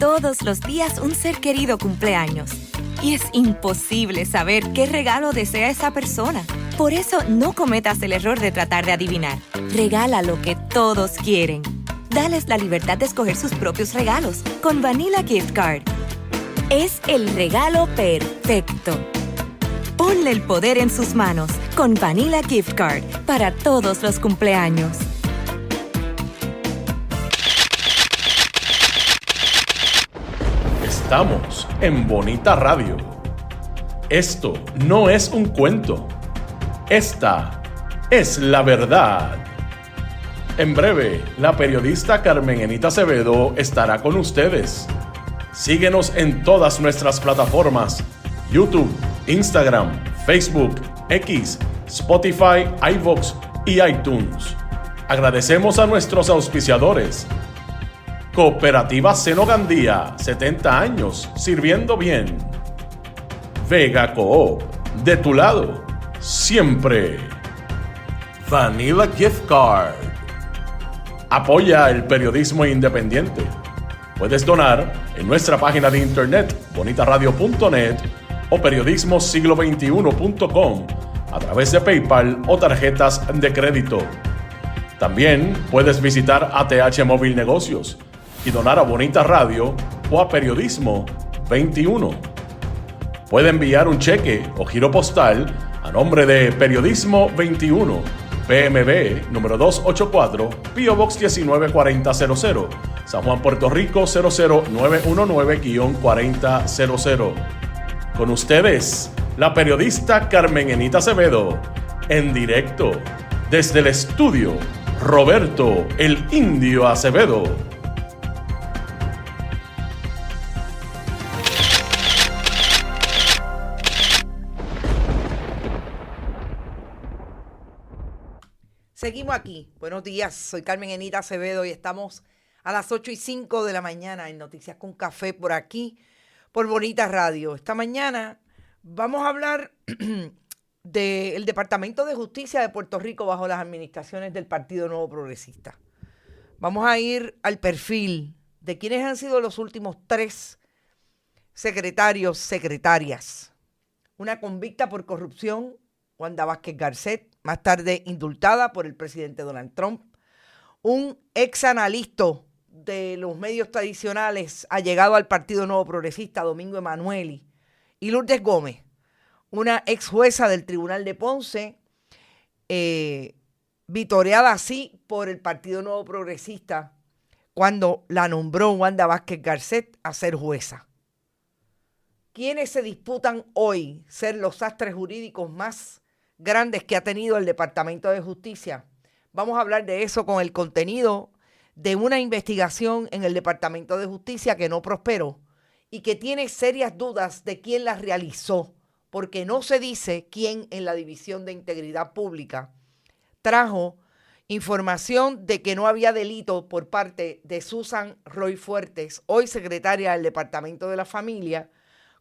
Todos los días un ser querido cumpleaños. Y es imposible saber qué regalo desea esa persona. Por eso no cometas el error de tratar de adivinar. Regala lo que todos quieren. Dales la libertad de escoger sus propios regalos con Vanilla Gift Card. Es el regalo perfecto. Ponle el poder en sus manos con Vanilla Gift Card para todos los cumpleaños. Estamos en Bonita Radio. Esto no es un cuento. Esta es la verdad. En breve, la periodista Carmen Enita Acevedo estará con ustedes. Síguenos en todas nuestras plataformas: YouTube, Instagram, Facebook, X, Spotify, iVoox y iTunes. Agradecemos a nuestros auspiciadores. Cooperativa Seno Gandía, 70 años sirviendo bien. Vega Coop, de tu lado, siempre. Vanilla Gift Card. Apoya el periodismo independiente. Puedes donar en nuestra página de internet bonitaradio.net o periodismosiglo21.com a través de PayPal o tarjetas de crédito. También puedes visitar ATH Móvil Negocios y donar a Bonita Radio o a Periodismo 21. Puede enviar un cheque o giro postal a nombre de Periodismo 21, PMB número 284, P.O. Box 194000, San Juan, Puerto Rico 00919-4000. Con ustedes, la periodista Carmen Enita Acevedo, en directo desde el estudio Roberto el Indio Acevedo. Seguimos aquí. Buenos días, soy Carmen Enita Acevedo y estamos a las 8:05 de la mañana en Noticias con Café por aquí, por Bonita Radio. Esta mañana vamos a hablar del Departamento de Justicia de Puerto Rico bajo las administraciones del Partido Nuevo Progresista. Vamos a ir al perfil de quienes han sido los últimos 3 secretarios, secretarias. Una convicta por corrupción, Wanda Vázquez Garcet, más tarde indultada por el presidente Donald Trump. Un ex analista de los medios tradicionales allegado al Partido Nuevo Progresista, Domingo Emanueli. Y Lourdes Gómez, una ex jueza del Tribunal de Ponce, vitoreada así por el Partido Nuevo Progresista cuando la nombró Wanda Vázquez Garcet a ser jueza. ¿Quiénes se disputan hoy ser los sastres jurídicos más grandes que ha tenido el Departamento de Justicia? Vamos a hablar de eso con el contenido de una investigación en el Departamento de Justicia que no prosperó y que tiene serias dudas de quién la realizó, porque no se dice quién en la División de Integridad Pública trajo información de que no había delito por parte de Susan Roy Fuertes, hoy secretaria del Departamento de la Familia,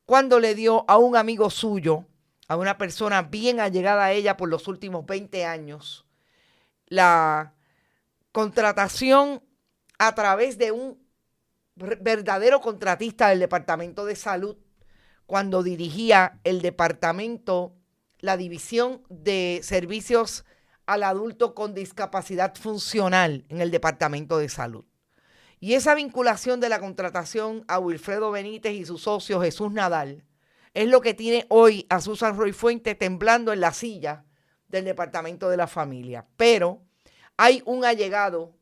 cuando le dio a un amigo suyo, a una persona bien allegada a ella por los últimos 20 años, la contratación a través de un verdadero contratista del Departamento de Salud cuando dirigía el departamento, la División de Servicios al Adulto con Discapacidad Funcional en el Departamento de Salud. Y esa vinculación de la contratación a Wilfredo Benítez y su socio Jesús Nadal es lo que tiene hoy a Susan Roy Fuentes temblando en la silla del Departamento de la Familia. Pero hay un allegado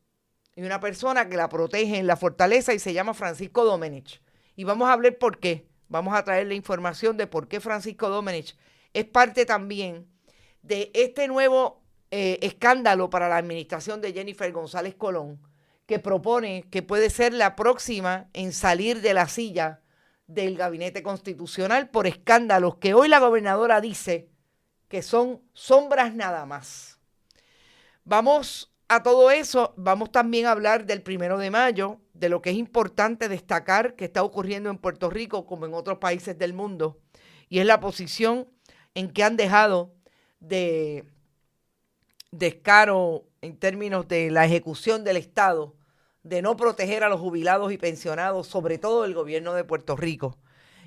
y una persona que la protege en la fortaleza y se llama Francisco Domenech. Y vamos a hablar por qué. Vamos a traer la información de por qué Francisco Domenech es parte también de este nuevo escándalo para la administración de Jennifer González Colón, que propone que puede ser la próxima en salir de la silla del gabinete constitucional por escándalos que hoy la gobernadora dice que son sombras nada más. Vamos a todo eso, vamos también a hablar del 1 de mayo, de lo que es importante destacar que está ocurriendo en Puerto Rico como en otros países del mundo, y es la posición en que han dejado de descaro en términos de la ejecución del Estado de no proteger a los jubilados y pensionados, sobre todo el gobierno de Puerto Rico.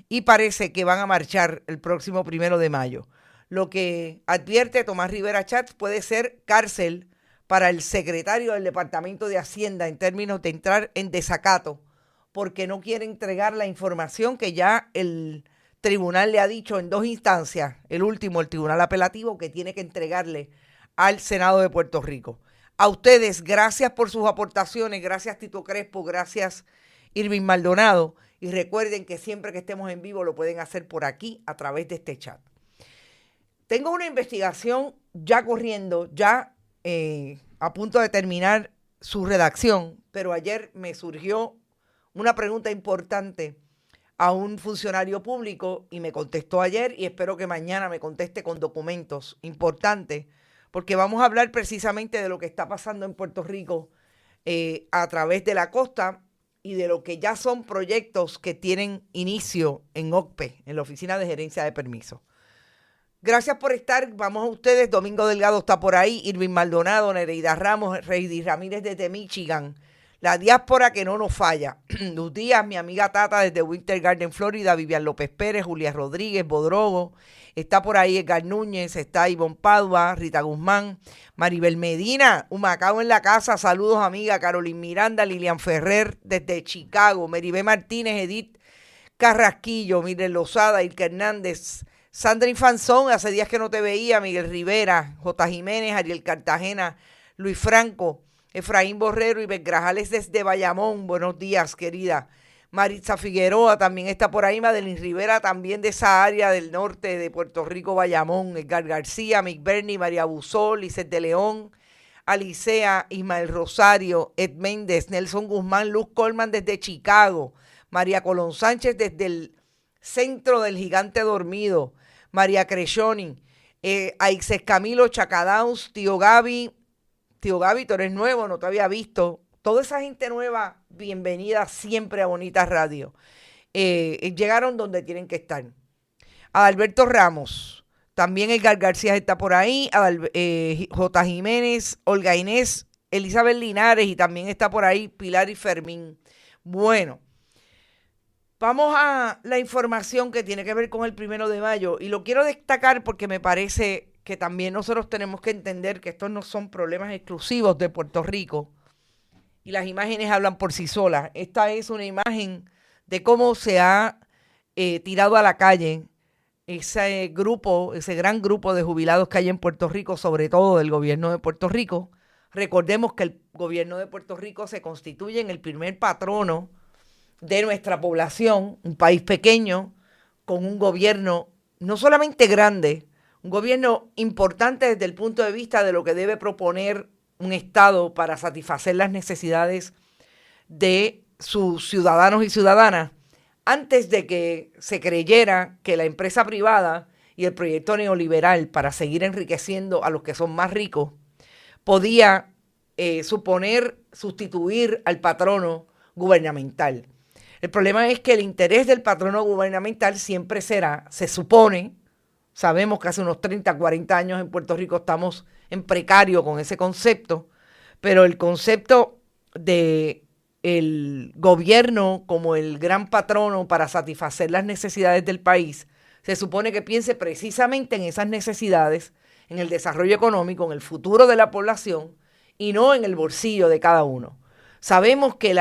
Y parece que van a marchar el próximo 1 de mayo. Lo que advierte Tomás Rivera Schatz puede ser cárcel para el secretario del Departamento de Hacienda en términos de entrar en desacato, porque no quiere entregar la información que ya el tribunal le ha dicho en 2 instancias, el último, el tribunal apelativo, que tiene que entregarle al Senado de Puerto Rico. A ustedes, gracias por sus aportaciones, gracias Tito Crespo, gracias Irving Maldonado, y recuerden que siempre que estemos en vivo lo pueden hacer por aquí a través de este chat. Tengo una investigación ya corriendo, ya a punto de terminar su redacción, pero ayer me surgió una pregunta importante a un funcionario público y me contestó ayer y espero que mañana me conteste con documentos importantes, porque vamos a hablar precisamente de lo que está pasando en Puerto Rico a través de la costa y de lo que ya son proyectos que tienen inicio en OCPE, en la Oficina de Gerencia de Permisos. Gracias por estar, vamos a ustedes. Domingo Delgado está por ahí, Irving Maldonado, Nereida Ramos, Reidy Ramírez desde Michigan, la diáspora que no nos falla. Luz Díaz, mi amiga Tata desde Winter Garden, Florida, Vivian López Pérez, Julia Rodríguez, Bodrogo, está por ahí Edgar Núñez, está Ivonne Padua, Rita Guzmán, Maribel Medina, Humacao en la casa, saludos amiga, Carolyn Miranda, Lilian Ferrer desde Chicago, Meribé Martínez, Edith Carrasquillo, Miguel Lozada, Ilka Hernández, Sandra Infanzón, hace días que no te veía, Miguel Rivera, J. Jiménez, Ariel Cartagena, Luis Franco, Efraín Borrero y Grajales desde Bayamón, buenos días, querida. Maritza Figueroa también está por ahí, Madeline Rivera también de esa área del norte de Puerto Rico, Bayamón, Edgar García, Mick Berni, María Busol, Lizeth de León, Alicea, Ismael Rosario, Ed Méndez, Nelson Guzmán, Luz Colman desde Chicago, María Colón Sánchez desde el centro del Gigante Dormido, María Crechoni, Aixes Camilo, Chacadaus, Tío Gaby, tú eres nuevo, no te había visto. Toda esa gente nueva, bienvenida siempre a Bonita Radio. Llegaron donde tienen que estar. Adalberto Ramos, también Edgar García está por ahí, J. Jiménez, Olga Inés, Elizabeth Linares y también está por ahí Pilar y Fermín. Bueno, vamos a la información que tiene que ver con el 1 de mayo y lo quiero destacar porque me parece que también nosotros tenemos que entender que estos no son problemas exclusivos de Puerto Rico y las imágenes hablan por sí solas. Esta es una imagen de cómo se ha tirado a la calle ese gran grupo de jubilados que hay en Puerto Rico, sobre todo del gobierno de Puerto Rico. Recordemos que el gobierno de Puerto Rico se constituye en el primer patrono de nuestra población, un país pequeño, con un gobierno no solamente grande, un gobierno importante desde el punto de vista de lo que debe proponer un Estado para satisfacer las necesidades de sus ciudadanos y ciudadanas, antes de que se creyera que la empresa privada y el proyecto neoliberal para seguir enriqueciendo a los que son más ricos podía sustituir al patrono gubernamental. El problema es que el interés del patrono gubernamental siempre será, se supone, sabemos que hace unos 30, 40 años en Puerto Rico estamos en precario con ese concepto, pero el concepto de el gobierno como el gran patrono para satisfacer las necesidades del país, se supone que piense precisamente en esas necesidades, en el desarrollo económico, en el futuro de la población y no en el bolsillo de cada uno. Sabemos que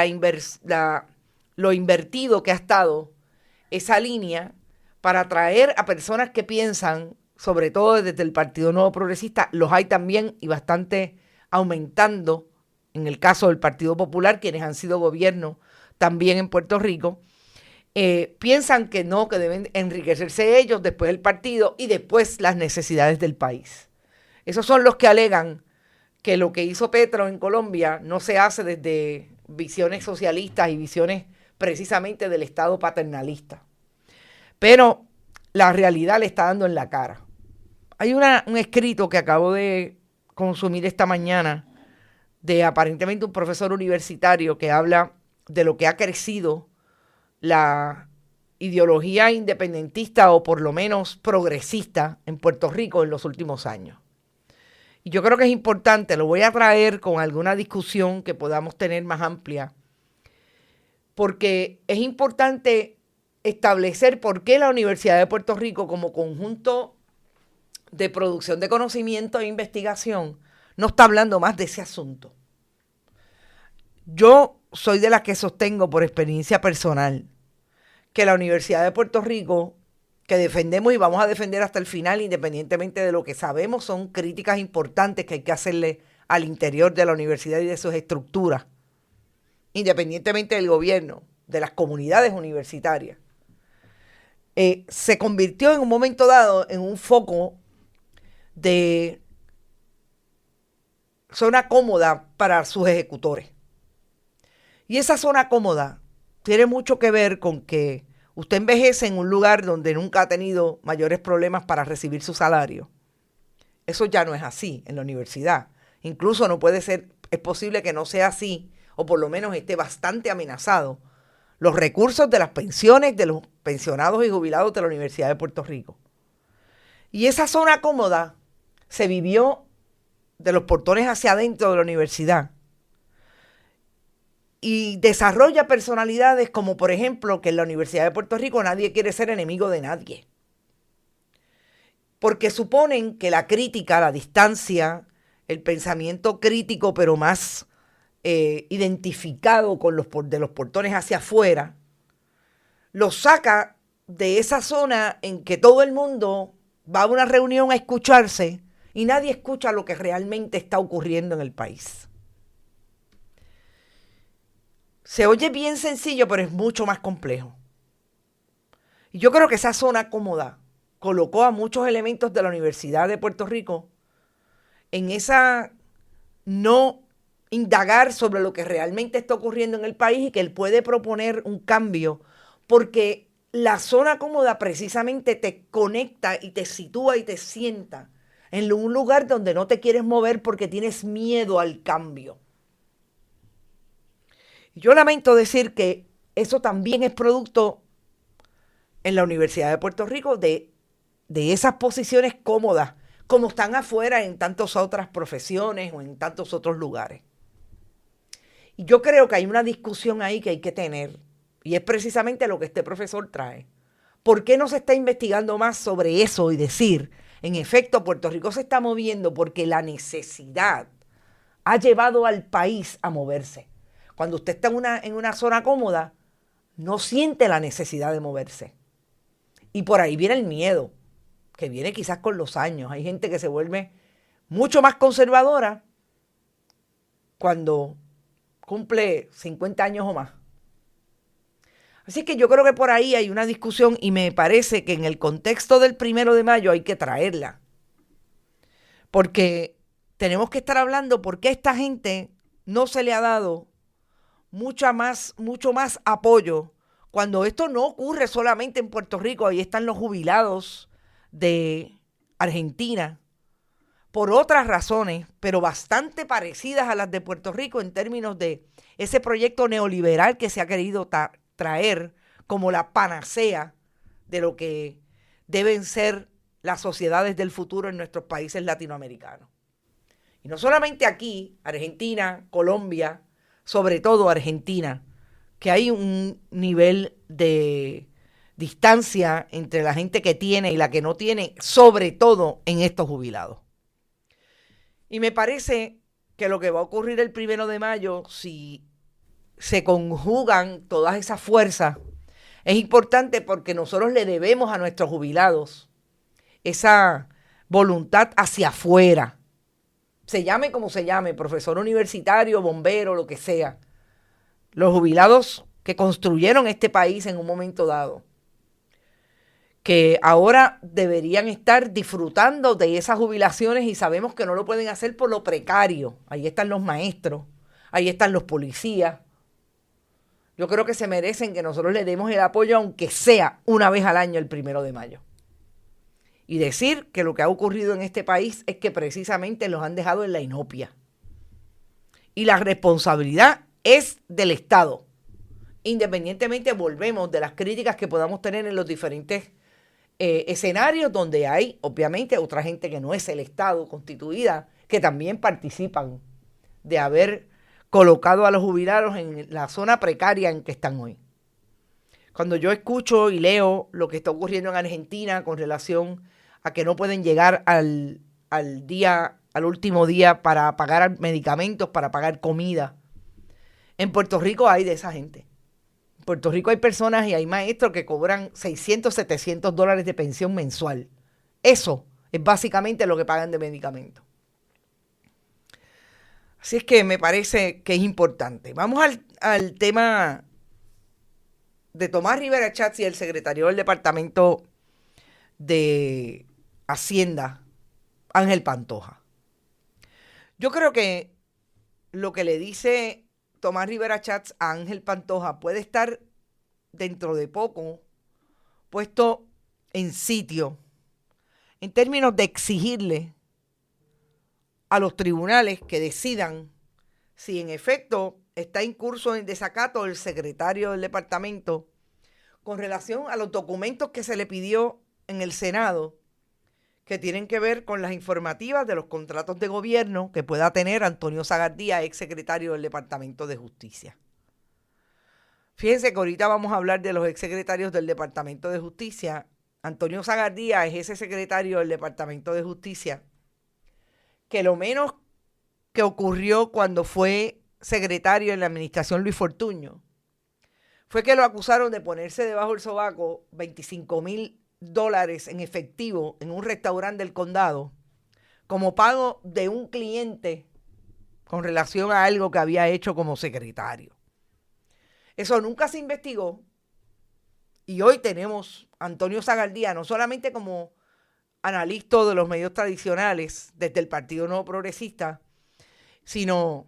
lo invertido que ha estado esa línea para atraer a personas que piensan, sobre todo desde el Partido Nuevo Progresista, los hay también y bastante aumentando, en el caso del Partido Popular, quienes han sido gobierno también en Puerto Rico, piensan que no, que deben enriquecerse ellos, después el partido y después las necesidades del país. Esos son los que alegan que lo que hizo Petro en Colombia no se hace desde visiones socialistas y visiones precisamente del Estado paternalista. Pero la realidad le está dando en la cara. Hay un escrito que acabo de consumir esta mañana de aparentemente un profesor universitario que habla de lo que ha crecido la ideología independentista o por lo menos progresista en Puerto Rico en los últimos años. Y yo creo que es importante, lo voy a traer con alguna discusión que podamos tener más amplia, porque es importante establecer por qué la Universidad de Puerto Rico, como conjunto de producción de conocimiento e investigación, no está hablando más de ese asunto. Yo soy de las que sostengo por experiencia personal que la Universidad de Puerto Rico, que defendemos y vamos a defender hasta el final, independientemente de lo que sabemos, son críticas importantes que hay que hacerle al interior de la universidad y de sus estructuras, independientemente del gobierno, de las comunidades universitarias. Se convirtió en un momento dado en un foco de zona cómoda para sus ejecutores. Y esa zona cómoda tiene mucho que ver con que usted envejece en un lugar donde nunca ha tenido mayores problemas para recibir su salario. Eso ya no es así en la universidad. Incluso no puede ser, es posible que no sea así, o por lo menos esté bastante amenazado, los recursos de las pensiones de los pensionados y jubilados de la Universidad de Puerto Rico. Y esa zona cómoda se vivió de los portones hacia adentro de la universidad. Y desarrolla personalidades como, por ejemplo, que en la Universidad de Puerto Rico nadie quiere ser enemigo de nadie. Porque suponen que la crítica, la distancia, el pensamiento crítico, pero más identificado con de los portones hacia afuera, los saca de esa zona en que todo el mundo va a una reunión a escucharse y nadie escucha lo que realmente está ocurriendo en el país. Se oye bien sencillo, pero es mucho más complejo. Y yo creo que esa zona cómoda colocó a muchos elementos de la Universidad de Puerto Rico en esa no indagar sobre lo que realmente está ocurriendo en el país y que él puede proponer un cambio, porque la zona cómoda precisamente te conecta y te sitúa y te sienta en un lugar donde no te quieres mover porque tienes miedo al cambio. Yo lamento decir que eso también es producto en la Universidad de Puerto Rico de esas posiciones cómodas, como están afuera en tantas otras profesiones o en tantos otros lugares. Y yo creo que hay una discusión ahí que hay que tener, y es precisamente lo que este profesor trae. ¿Por qué no se está investigando más sobre eso y decir, en efecto, Puerto Rico se está moviendo porque la necesidad ha llevado al país a moverse? Cuando usted está en una zona cómoda, no siente la necesidad de moverse. Y por ahí viene el miedo, que viene quizás con los años. Hay gente que se vuelve mucho más conservadora cuando cumple 50 años o más. Así que yo creo que por ahí hay una discusión y me parece que en el contexto del 1 de mayo hay que traerla. Porque tenemos que estar hablando por qué a esta gente no se le ha dado mucho más apoyo, cuando esto no ocurre solamente en Puerto Rico. Ahí están los jubilados de Argentina, por otras razones, pero bastante parecidas a las de Puerto Rico en términos de ese proyecto neoliberal que se ha querido traer como la panacea de lo que deben ser las sociedades del futuro en nuestros países latinoamericanos. Y no solamente aquí, Argentina, Colombia, sobre todo Argentina, que hay un nivel de distancia entre la gente que tiene y la que no tiene, sobre todo en estos jubilados. Y me parece que lo que va a ocurrir el 1 de mayo, si se conjugan todas esas fuerzas, es importante porque nosotros le debemos a nuestros jubilados esa voluntad hacia afuera. Se llame como se llame, profesor universitario, bombero, lo que sea. Los jubilados que construyeron este país en un momento dado, que ahora deberían estar disfrutando de esas jubilaciones y sabemos que no lo pueden hacer por lo precario. Ahí están los maestros, ahí están los policías. Yo creo que se merecen que nosotros les demos el apoyo, aunque sea una vez al año el 1 de mayo. Y decir que lo que ha ocurrido en este país es que precisamente los han dejado en la inopia. Y la responsabilidad es del Estado. Independientemente, volvemos de las críticas que podamos tener en los diferentes escenarios donde hay, obviamente, otra gente que no es el Estado constituida, que también participan de haber colocado a los jubilados en la zona precaria en que están hoy. Cuando yo escucho y leo lo que está ocurriendo en Argentina con relación a que no pueden llegar al último día para pagar medicamentos, para pagar comida. En Puerto Rico hay de esa gente. En Puerto Rico hay personas y hay maestros que cobran $600, $700 de pensión mensual. Eso es básicamente lo que pagan de medicamentos. Así es que me parece que es importante. Vamos al tema de Tomás Rivera Schatz y el secretario del Departamento de Hacienda, Ángel Pantoja. Yo creo que lo que le dice Tomás Rivera Schatz a Ángel Pantoja puede estar dentro de poco puesto en sitio en términos de exigirle a los tribunales que decidan si en efecto está en curso en desacato el secretario del departamento con relación a los documentos que se le pidió en el Senado que tienen que ver con las informativas de los contratos de gobierno que pueda tener Antonio Sagardía, ex secretario del Departamento de Justicia. Fíjense que ahorita vamos a hablar de los ex secretarios del Departamento de Justicia. Antonio Sagardía es ese secretario del Departamento de Justicia que lo menos que ocurrió cuando fue secretario en la administración Luis Fortuño fue que lo acusaron de ponerse debajo del sobaco $25,000 en efectivo en un restaurante del condado como pago de un cliente con relación a algo que había hecho como secretario. Eso nunca se investigó y hoy tenemos a Antonio Sagardía no solamente como analista de los medios tradicionales desde el Partido Nuevo Progresista, sino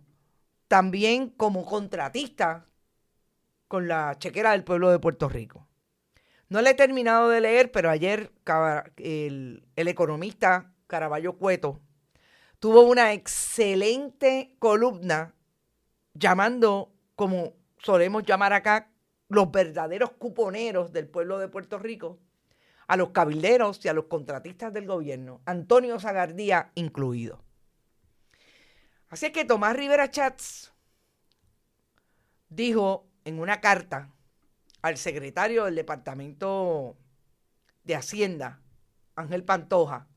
también como contratista con la chequera del pueblo de Puerto Rico. No le he terminado de leer, pero ayer el economista Caraballo Cueto tuvo una excelente columna llamando, como solemos llamar acá, los verdaderos cuponeros del pueblo de Puerto Rico, a los cabilderos y a los contratistas del gobierno, Antonio Sagardía incluido. Así es que Tomás Rivera Schatz dijo en una carta al secretario del Departamento de Hacienda, Ángel Pantoja,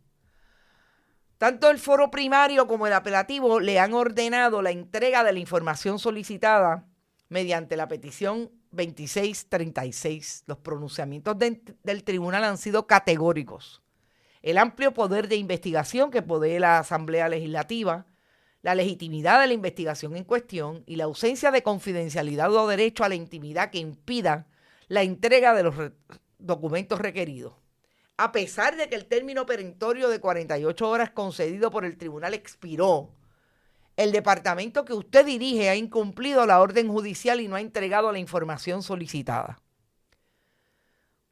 tanto el foro primario como el apelativo le han ordenado la entrega de la información solicitada mediante la petición 2636. Los pronunciamientos del tribunal han sido categóricos. El amplio poder de investigación que posee la Asamblea Legislativa, la legitimidad de la investigación en cuestión y la ausencia de confidencialidad o derecho a la intimidad que impida la entrega de los documentos requeridos. A pesar de que el término perentorio de 48 horas concedido por el tribunal expiró, el departamento que usted dirige ha incumplido la orden judicial y no ha entregado la información solicitada.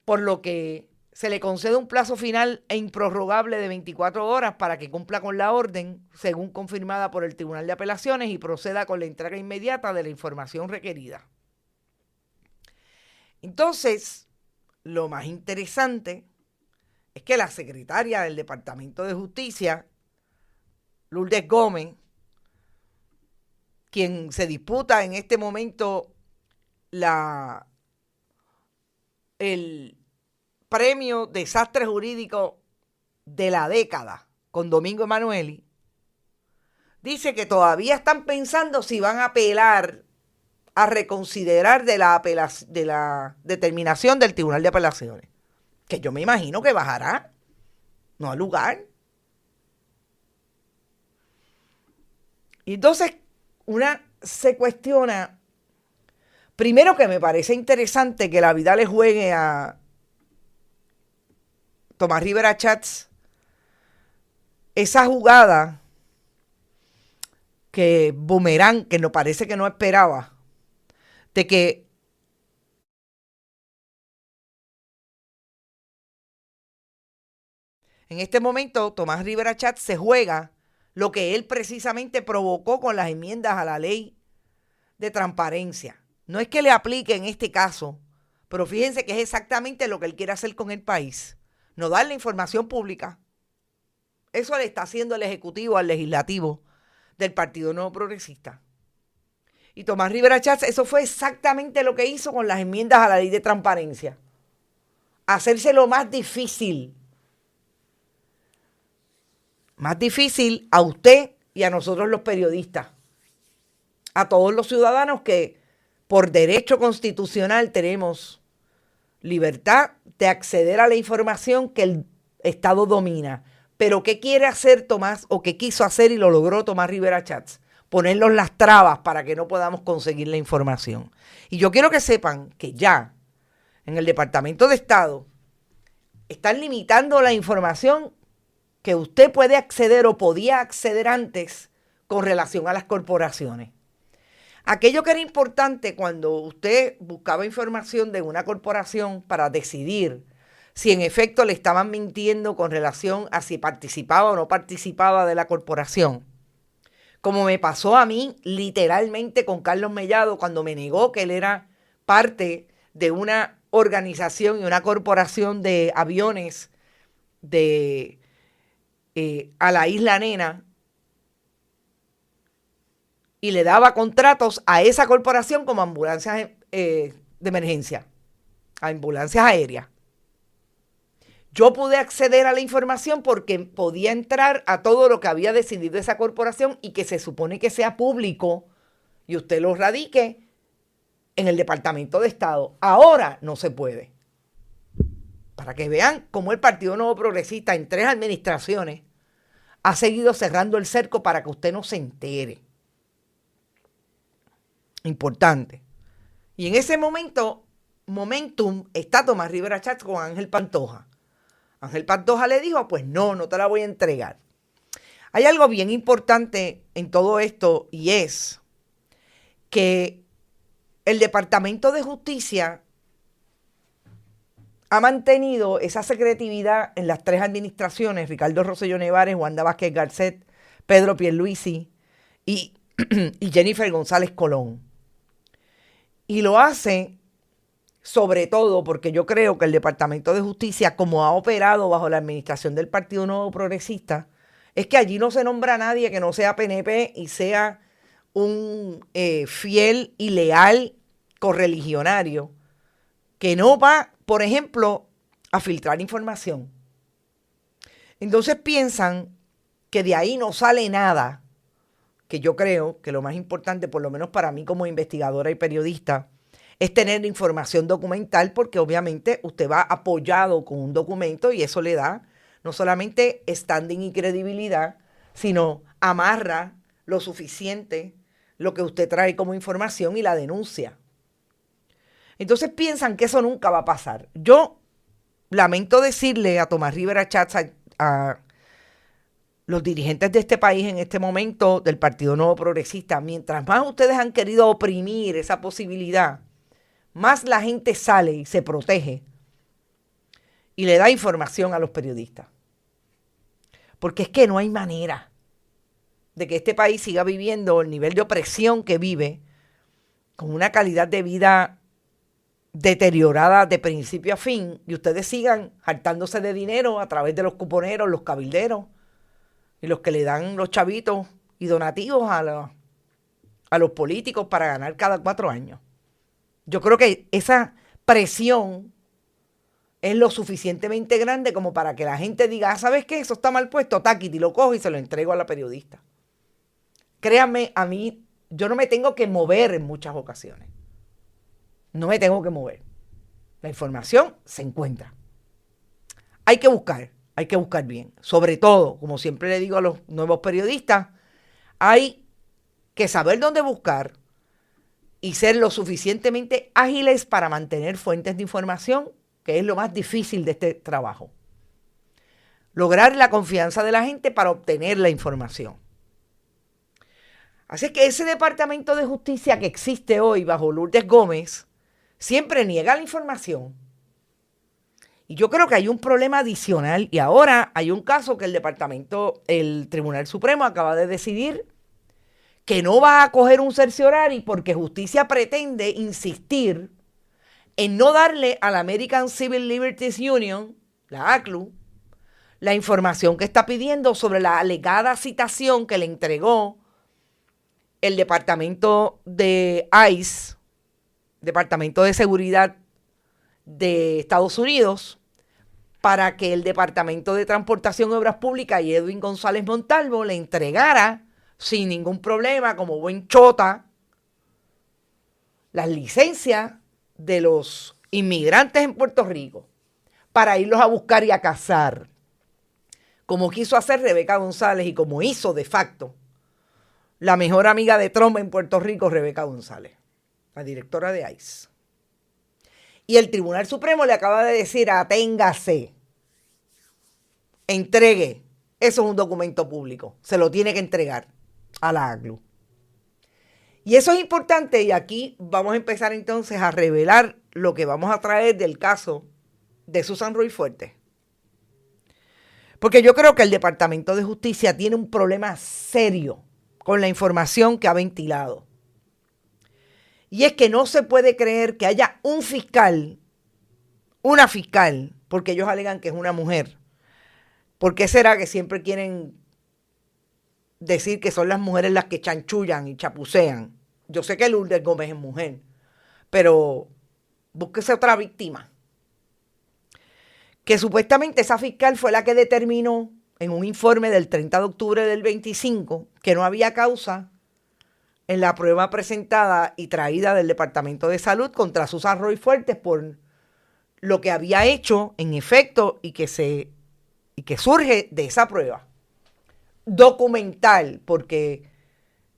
Por lo que se le concede un plazo final e improrrogable de 24 horas para que cumpla con la orden, según confirmada por el Tribunal de Apelaciones, y proceda con la entrega inmediata de la información requerida. Entonces, lo más interesante es que la secretaria del Departamento de Justicia, Lourdes Gómez, quien se disputa en este momento el premio Desastre Jurídico de la década con Domingo Emanueli, dice que todavía están pensando si van a apelar, a reconsiderar de la determinación del Tribunal de Apelaciones, que yo me imagino que bajará, no al lugar. Y entonces se cuestiona, primero, que me parece interesante que la vida le juegue a Tomás Rivera Schatz esa jugada que boomerang, que no parece que no esperaba, de que en este momento Tomás Rivera Schatz se juega lo que él precisamente provocó con las enmiendas a la ley de transparencia. No es que le aplique en este caso, pero fíjense que es exactamente lo que él quiere hacer con el país. No darle información pública. Eso le está haciendo el Ejecutivo al Legislativo del Partido Nuevo Progresista. Y Tomás Rivera Schatz, eso fue exactamente lo que hizo con las enmiendas a la ley de transparencia. Hacerse lo más difícil. Más difícil a usted y a nosotros los periodistas. A todos los ciudadanos que por derecho constitucional tenemos libertad de acceder a la información que el Estado domina. Pero ¿qué quiere hacer Tomás, o qué quiso hacer y lo logró Tomás Rivera Schatz? Ponernos las trabas para que no podamos conseguir la información. Y yo quiero que sepan que ya en el Departamento de Estado están limitando la información que usted puede acceder o podía acceder antes con relación a las corporaciones. Aquello que era importante cuando usted buscaba información de una corporación para decidir si en efecto le estaban mintiendo con relación a si participaba o no participaba de la corporación. Como me pasó a mí literalmente con Carlos Mellado cuando me negó que él era parte de una organización y una corporación de aviones a la Isla Nena, y le daba contratos a esa corporación como ambulancias de emergencia, a ambulancias aéreas. Yo pude acceder a la información porque podía entrar a todo lo que había decidido esa corporación y que se supone que sea público y usted lo radique en el Departamento de Estado. Ahora no se puede. Para que vean cómo el Partido Nuevo Progresista en 3 administraciones ha seguido cerrando el cerco para que usted no se entere. Importante. Y en ese momentum está Tomás Rivera Schatz con Ángel Pantoja. Ángel Pantoja le dijo, pues no te la voy a entregar. Hay algo bien importante en todo esto y es que el Departamento de Justicia ha mantenido esa secretividad en las 3 administraciones, Ricardo Rosselló Nevares, Wanda Vázquez Garcet, Pedro Pierluisi y Jennifer González Colón. Y lo hace sobre todo porque yo creo que el Departamento de Justicia, como ha operado bajo la administración del Partido Nuevo Progresista, es que allí no se nombra a nadie que no sea PNP y sea un fiel y leal correligionario que no va, por ejemplo, a filtrar información. Entonces piensan que de ahí no sale nada, que yo creo que lo más importante, por lo menos para mí como investigadora y periodista, es tener información documental, porque obviamente usted va apoyado con un documento y eso le da no solamente standing y credibilidad, sino amarra lo suficiente lo que usted trae como información y la denuncia. Entonces piensan que eso nunca va a pasar. Yo lamento decirle a Tomás Rivera Schatz, a los dirigentes de este país en este momento del Partido Nuevo Progresista, mientras más ustedes han querido oprimir esa posibilidad, más la gente sale y se protege y le da información a los periodistas. Porque es que no hay manera de que este país siga viviendo el nivel de opresión que vive, con una calidad de vida deteriorada de principio a fin, y ustedes sigan hartándose de dinero a través de los cuponeros, los cabilderos y los que le dan los chavitos y donativos a los políticos para ganar cada 4 años. Yo creo que esa presión es lo suficientemente grande como para que la gente diga, ¿sabes qué? Eso está mal puesto, taquiti, lo cojo y se lo entrego a la periodista. Créanme, a mí, yo no me tengo que mover en muchas ocasiones. No me tengo que mover. La información se encuentra. Hay que buscar bien. Sobre todo, como siempre le digo a los nuevos periodistas, hay que saber dónde buscar y ser lo suficientemente ágiles para mantener fuentes de información, que es lo más difícil de este trabajo. Lograr la confianza de la gente para obtener la información. Así que ese Departamento de Justicia que existe hoy bajo Lourdes Gómez siempre niega la información. Y yo creo que hay un problema adicional y ahora hay un caso que el Tribunal Supremo acaba de decidir que no va a coger un cerciorari porque Justicia pretende insistir en no darle a la American Civil Liberties Union, la ACLU, la información que está pidiendo sobre la alegada citación que le entregó el Departamento de ICE, Departamento de Seguridad de Estados Unidos, para que el Departamento de Transportación y Obras Públicas y Edwin González Montalvo le entregara sin ningún problema, como buen chota, las licencias de los inmigrantes en Puerto Rico para irlos a buscar y a cazar, como quiso hacer Rebeca González y como hizo de facto la mejor amiga de Trump en Puerto Rico, Rebeca González, la directora de ICE. Y el Tribunal Supremo le acaba de decir: aténgase, entregue. Eso es un documento público, se lo tiene que entregar a la ACLU. Y eso es importante, y aquí vamos a empezar entonces a revelar lo que vamos a traer del caso de Susan Roy Fuertes. Porque yo creo que el Departamento de Justicia tiene un problema serio con la información que ha ventilado. Y es que no se puede creer que haya un fiscal, una fiscal, porque ellos alegan que es una mujer. ¿Por qué será que siempre quieren decir que son las mujeres las que chanchullan y chapucean? Yo sé que Lourdes Gómez es mujer, pero búsquese otra víctima. Que supuestamente esa fiscal fue la que determinó en un informe del 30 de octubre del 25 que no había causa en la prueba presentada y traída del Departamento de Salud contra Susan Roy Fuertes por lo que había hecho en efecto y que surge de esa prueba documental, porque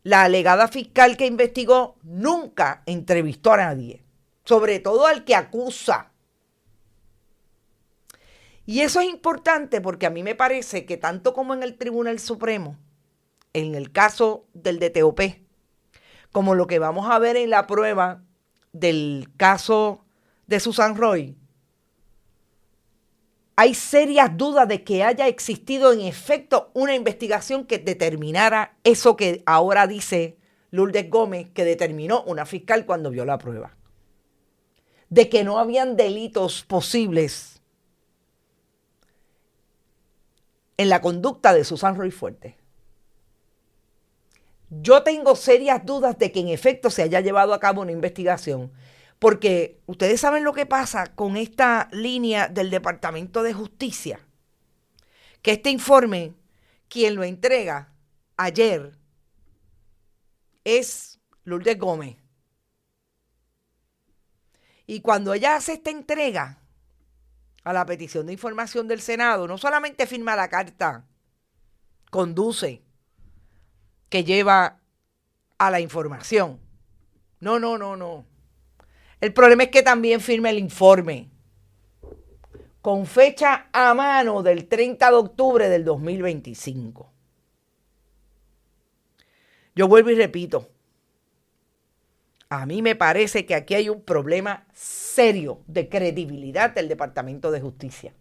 la alegada fiscal que investigó nunca entrevistó a nadie, sobre todo al que acusa. Y eso es importante porque a mí me parece que tanto como en el Tribunal Supremo, en el caso del DTOP, como lo que vamos a ver en la prueba del caso de Susan Roy, hay serias dudas de que haya existido en efecto una investigación que determinara eso que ahora dice Lourdes Gómez que determinó una fiscal cuando vio la prueba. De que no habían delitos posibles en la conducta de Susan Roy Fuertes. Yo tengo serias dudas de que en efecto se haya llevado a cabo una investigación, porque ustedes saben lo que pasa con esta línea del Departamento de Justicia, que este informe, quien lo entrega ayer, es Lourdes Gómez. Y cuando ella hace esta entrega a la petición de información del Senado, no solamente firma la carta, conduce, que lleva a la información. No. El problema es que también firma el informe con fecha a mano del 30 de octubre del 2025. Yo vuelvo y repito, a mí me parece que aquí hay un problema serio de credibilidad del Departamento de Justicia.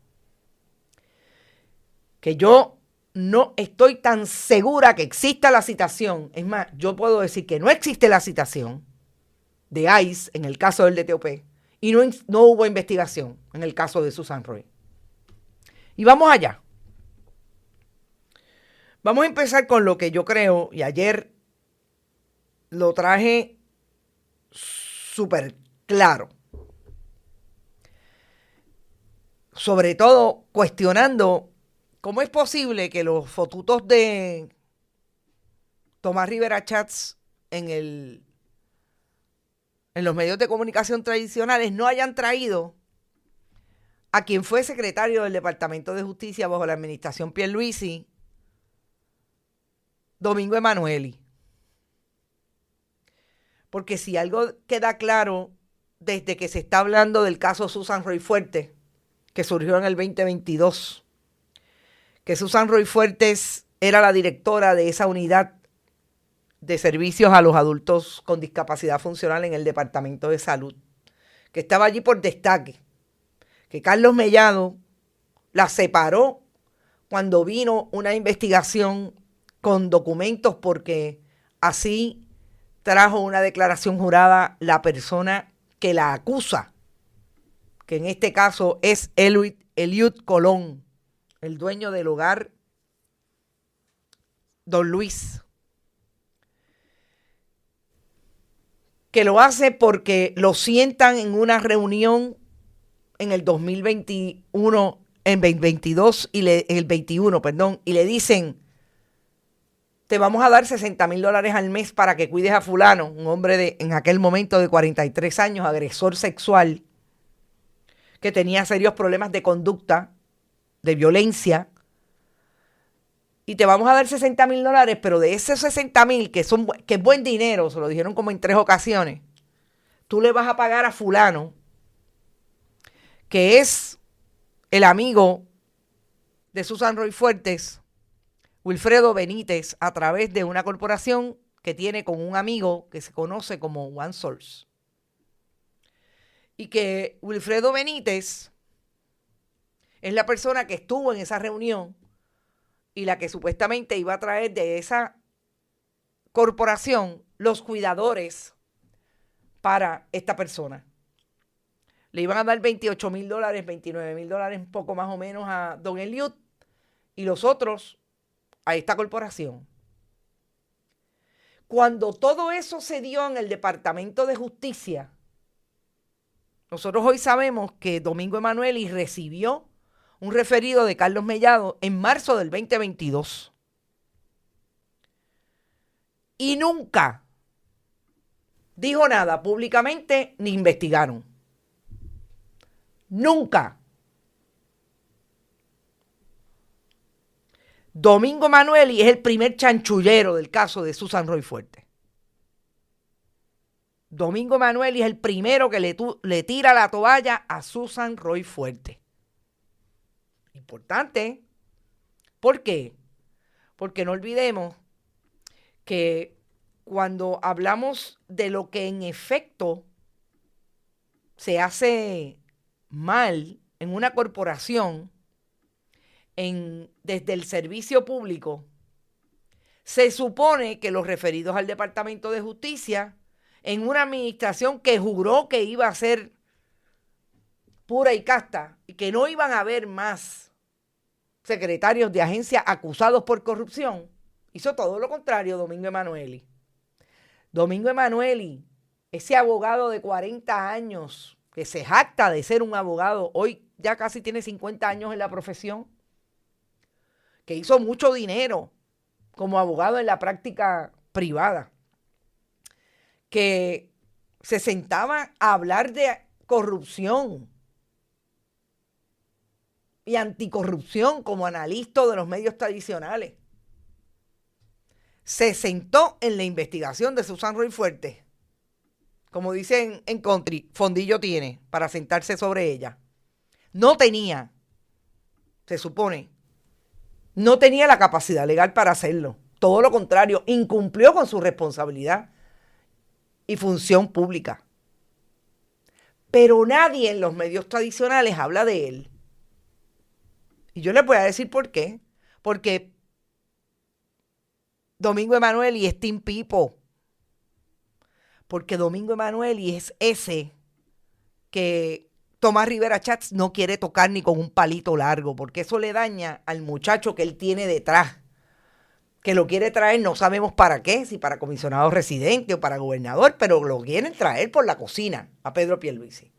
Que yo no estoy tan segura que exista la citación. Es más, yo puedo decir que no existe la citación de ICE en el caso del DTOP y no hubo investigación en el caso de Susan Roy. Y vamos allá. Vamos a empezar con lo que yo creo, y ayer lo traje súper claro. Sobre todo cuestionando cómo es posible que los fotutos de Tomás Rivera Chats en los medios de comunicación tradicionales no hayan traído a quien fue secretario del Departamento de Justicia bajo la administración Pierluisi, Domingo Emanueli. Porque si algo queda claro desde que se está hablando del caso Susan Roy Fuertes, que surgió en el 2022, que Susan Roy Fuertes era la directora de esa unidad de servicios a los adultos con discapacidad funcional en el Departamento de Salud, que estaba allí por destaque, que Carlos Mellado la separó cuando vino una investigación con documentos, porque así trajo una declaración jurada la persona que la acusa, que en este caso es Eliud Colón, el dueño del hogar, don Luis, que lo hace porque lo sientan en una reunión en el 2021, en 2022 en el 21, perdón, y le dicen: te vamos a dar $60,000 al mes para que cuides a fulano, un hombre en aquel momento de 43 años, agresor sexual, que tenía serios problemas de conducta, de violencia, y te vamos a dar $60,000, pero de esos 60,000, que es buen dinero, se lo dijeron como en 3 ocasiones, tú le vas a pagar a fulano, que es el amigo de Susan Roy Fuertes, Wilfredo Benítez, a través de una corporación que tiene con un amigo que se conoce como OneSource. Y que Wilfredo Benítez es la persona que estuvo en esa reunión y la que supuestamente iba a traer de esa corporación los cuidadores para esta persona. Le iban a dar $28,000, $29,000, un poco más o menos, a don Eliud, y los otros a esta corporación. Cuando todo eso se dio en el Departamento de Justicia, nosotros hoy sabemos que Domingo Emanueli recibió un referido de Carlos Mellado en marzo del 2022. Y nunca dijo nada públicamente ni investigaron. Nunca. Domingo Emanueli es el primer chanchullero del caso de Susan Roy Fuertes. Domingo Emanueli es el primero que le tira la toalla a Susan Roy Fuertes. Importante. ¿Por qué? Porque no olvidemos que cuando hablamos de lo que en efecto se hace mal en una corporación, desde el servicio público, se supone que los referidos al Departamento de Justicia, en una administración que juró que iba a ser pura y casta y que no iban a haber más secretarios de agencia acusados por corrupción, hizo todo lo contrario Domingo Emanueli. Domingo Emanueli, ese abogado de 40 años que se jacta de ser un abogado, hoy ya casi tiene 50 años en la profesión, que hizo mucho dinero como abogado en la práctica privada, que se sentaba a hablar de corrupción y anticorrupción como analista de los medios tradicionales. Se sentó en la investigación de Susan Roy Fuertes, como dicen en country, fondillo tiene para sentarse sobre ella. No tenía, se supone, no tenía la capacidad legal para hacerlo. Todo lo contrario, incumplió con su responsabilidad y función pública. Pero nadie en los medios tradicionales habla de él. Y yo les voy a decir por qué. Porque Domingo Emanueli es Team People. Porque Domingo Emanueli es ese que Tomás Rivera Chats no quiere tocar ni con un palito largo, porque eso le daña al muchacho que él tiene detrás, que lo quiere traer, no sabemos para qué, si para comisionado residente o para gobernador, pero lo quieren traer por la cocina a Pedro Pierluisi.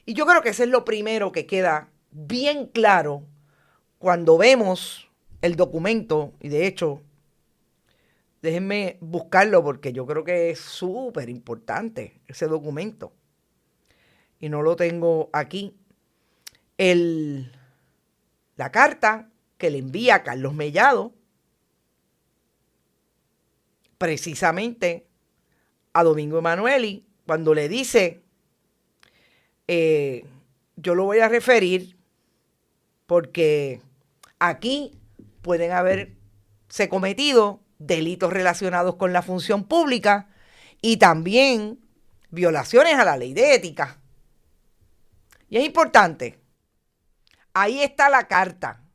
Y yo creo que eso es lo primero que queda bien claro cuando vemos el documento, y de hecho, déjenme buscarlo porque yo creo que es súper importante ese documento. Y no lo tengo aquí. La carta que le envía Carlos Mellado precisamente a Domingo Emanueli, cuando le dice, yo lo voy a referir porque aquí pueden haberse cometido delitos relacionados con la función pública y también violaciones a la ley de ética. Y es importante, ahí está la carta,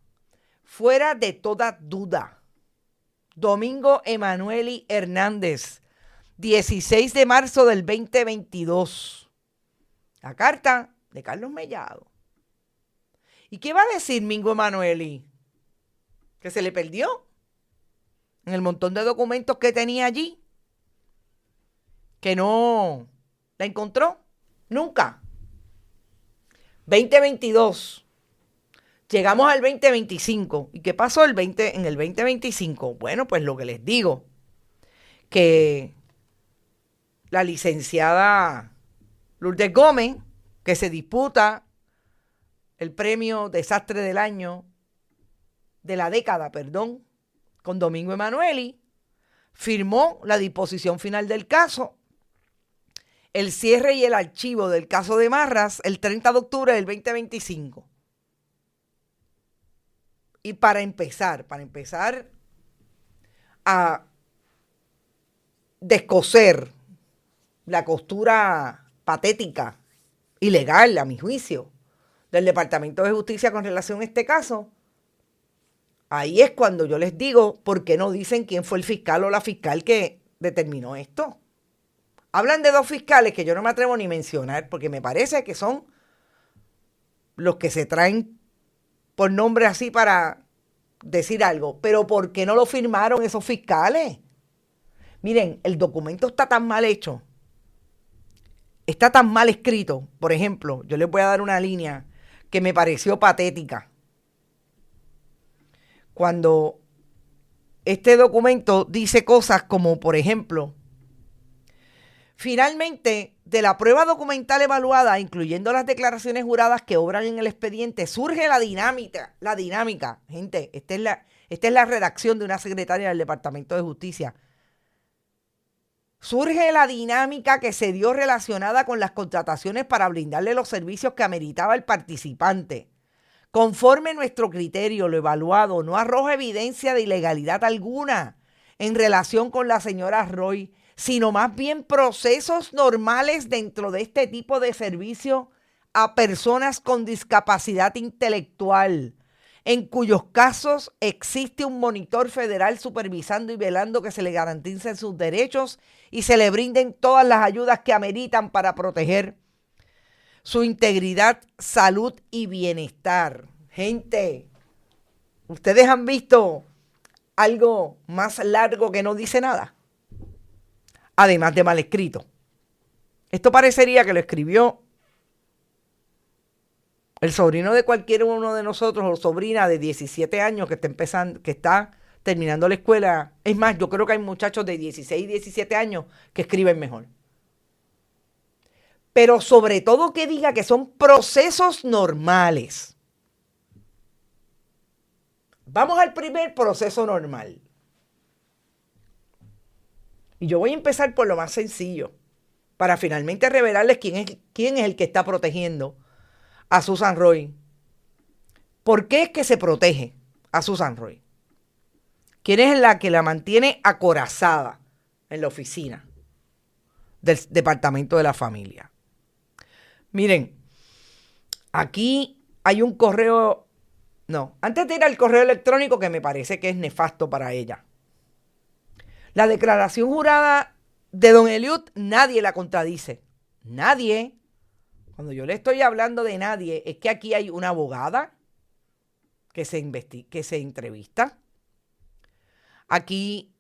fuera de toda duda. Domingo Emanueli Hernández, 16 de marzo del 2022. La carta de Carlos Mellado. ¿Y qué va a decir Mingo Emanueli? ¿Que se le perdió? En el montón de documentos que tenía allí. Que no la encontró. Nunca. 2022. Llegamos al 2025. ¿Y qué pasó en el 2025? Bueno, pues lo que les digo. Que la licenciada Lourdes Gómez, que se disputa el premio Desastre del Año, de la década, perdón, con Domingo Emanueli, firmó la disposición final del caso, el cierre y el archivo del caso de Marras el 30 de octubre del 2025. Y para empezar a descoser la costura patética, ilegal, a mi juicio, del Departamento de Justicia con relación a este caso, ahí es cuando yo les digo, ¿por qué no dicen quién fue el fiscal o la fiscal que determinó esto? Hablan de dos fiscales que yo no me atrevo ni a mencionar, porque me parece que son los que se traen por nombre así para decir algo. Pero ¿por qué no lo firmaron esos fiscales? Miren, el documento está tan mal hecho, está tan mal escrito. Por ejemplo, yo les voy a dar una línea que me pareció patética. Cuando este documento dice cosas como, por ejemplo, finalmente, de la prueba documental evaluada, incluyendo las declaraciones juradas que obran en el expediente, surge la dinámica. Gente, esta es la redacción de una secretaria del Departamento de Justicia. Surge la dinámica que se dio relacionada con las contrataciones para brindarle los servicios que ameritaba el participante. Conforme nuestro criterio, lo evaluado no arroja evidencia de ilegalidad alguna en relación con la señora Roy, sino más bien procesos normales dentro de este tipo de servicio a personas con discapacidad intelectual, en cuyos casos existe un monitor federal supervisando y velando que se le garanticen sus derechos y se le brinden todas las ayudas que ameritan para proteger su integridad, salud y bienestar. Gente, ¿ustedes han visto algo más largo que no dice nada? Además de mal escrito. Esto parecería que lo escribió el sobrino de cualquier uno de nosotros o sobrina de 17 años que está terminando la escuela. Es más, yo creo que hay muchachos de 16 y 17 años que escriben mejor. Pero sobre todo que diga que son procesos normales. Vamos al primer proceso normal. Y yo voy a empezar por lo más sencillo, para finalmente revelarles quién es el que está protegiendo a Susan Roy. ¿Por qué es que se protege a Susan Roy? ¿Quién es la que la mantiene acorazada en la oficina del Departamento de la Familia? Miren, aquí hay un correo. No, antes de ir al correo electrónico que me parece que es nefasto para ella. La declaración jurada de don Eliud, nadie la contradice. Nadie. Cuando yo le estoy hablando de nadie, es que aquí hay una abogada que se entrevista. Aquí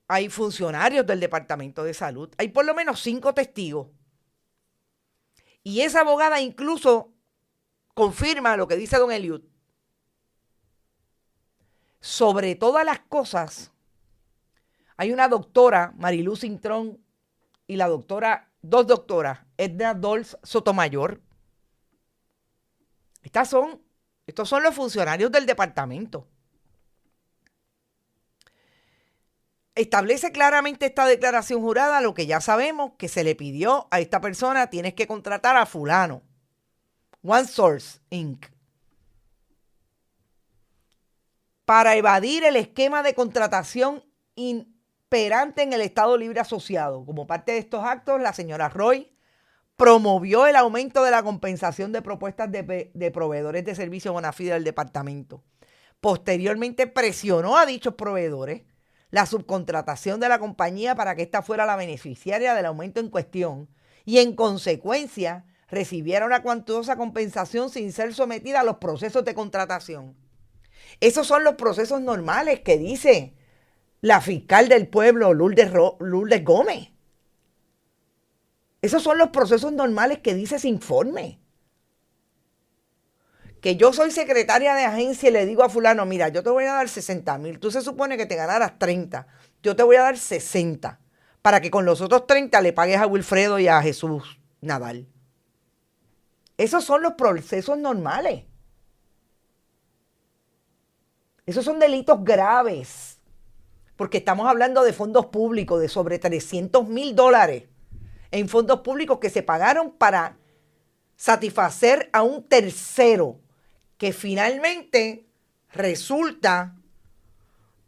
hay funcionarios del Departamento de Salud. Hay por lo menos 5 testigos. Y esa abogada incluso confirma lo que dice don Eliud. Sobre todas las cosas, hay una doctora, Marilú Cintrón, y dos doctoras, Edna Dolz Sotomayor. Estos son los funcionarios del departamento. Establece claramente esta declaración jurada lo que ya sabemos, que se le pidió a esta persona, tienes que contratar a fulano. OneSource, Inc. Para evadir el esquema de contratación imperante en el Estado Libre Asociado. Como parte de estos actos, la señora Roy promovió el aumento de la compensación de propuestas de proveedores de servicios bona fide del departamento. Posteriormente presionó a dichos proveedores la subcontratación de la compañía para que ésta fuera la beneficiaria del aumento en cuestión y en consecuencia recibiera una cuantiosa compensación sin ser sometida a los procesos de contratación. Esos son los procesos normales que dice la fiscal del pueblo, Lourdes Gómez. Esos son los procesos normales que dice ese informe. Que yo soy secretaria de agencia y le digo a fulano, mira, yo te voy a dar 60,000, tú se supone que te ganaras 30, yo te voy a dar 60, para que con los otros 30 le pagues a Wilfredo y a Jesús Nadal. Esos son los procesos normales. Esos son delitos graves, porque estamos hablando de fondos públicos, de sobre $300,000 en fondos públicos que se pagaron para satisfacer a un tercero, que finalmente resulta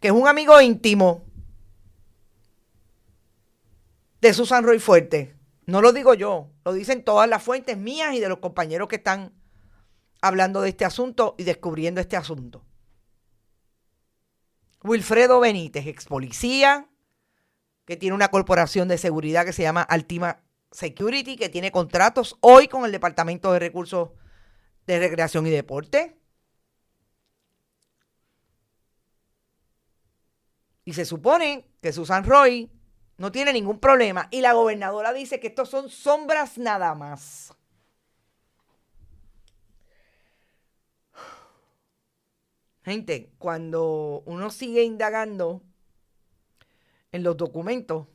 que es un amigo íntimo de Susan Roy Fuerte. No lo digo yo, lo dicen todas las fuentes mías y de los compañeros que están hablando de este asunto y descubriendo este asunto. Wilfredo Benítez, ex policía, que tiene una corporación de seguridad que se llama Altima Security, que tiene contratos hoy con el Departamento de Recursos de Recreación y Deporte. Y se supone que Susan Roy no tiene ningún problema. Y la gobernadora dice que estos son sombras nada más. Gente, cuando uno sigue indagando en los documentos,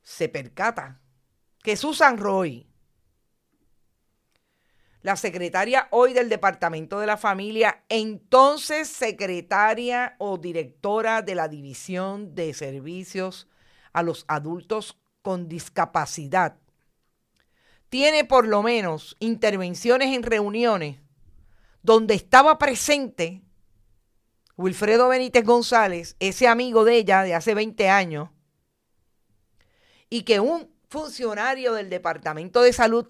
se percata que Susan Roy, la secretaria hoy del Departamento de la Familia, entonces secretaria o directora de la División de Servicios a los Adultos con Discapacidad, tiene por lo menos intervenciones en reuniones donde estaba presente Wilfredo Benítez González, ese amigo de ella de hace 20 años, y que un funcionario del Departamento de Salud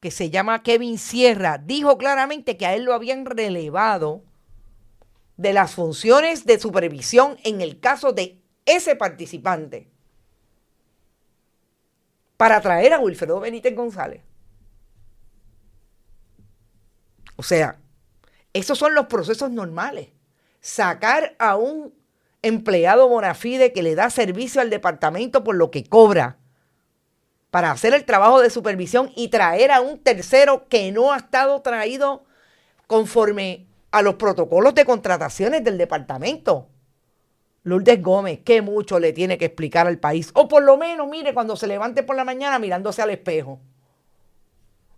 que se llama Kevin Sierra dijo claramente que a él lo habían relevado de las funciones de supervisión en el caso de ese participante para traer a Wilfredo Benítez González. O sea, esos son los procesos normales. Sacar a un empleado bona fide que le da servicio al departamento por lo que cobra para hacer el trabajo de supervisión y traer a un tercero que no ha estado traído conforme a los protocolos de contrataciones del departamento. Lourdes Gómez, que mucho le tiene que explicar al país. O por lo menos, mire, cuando se levante por la mañana mirándose al espejo.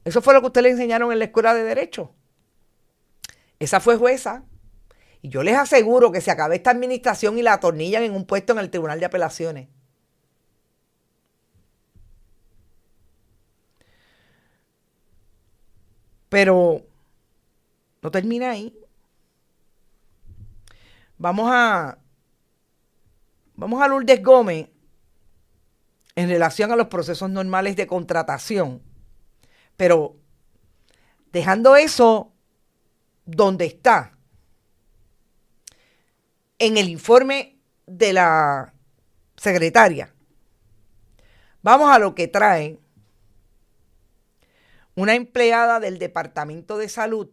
Eso fue lo que usted le enseñaron en la escuela de Derecho. Esa fue jueza. Y yo les aseguro que se acabe esta administración y la atornillan en un puesto en el Tribunal de Apelaciones. Pero no termina ahí. Vamos a Lourdes Gómez en relación a los procesos normales de contratación. Pero dejando eso donde está, en el informe de la secretaria, vamos a lo que trae una empleada del Departamento de Salud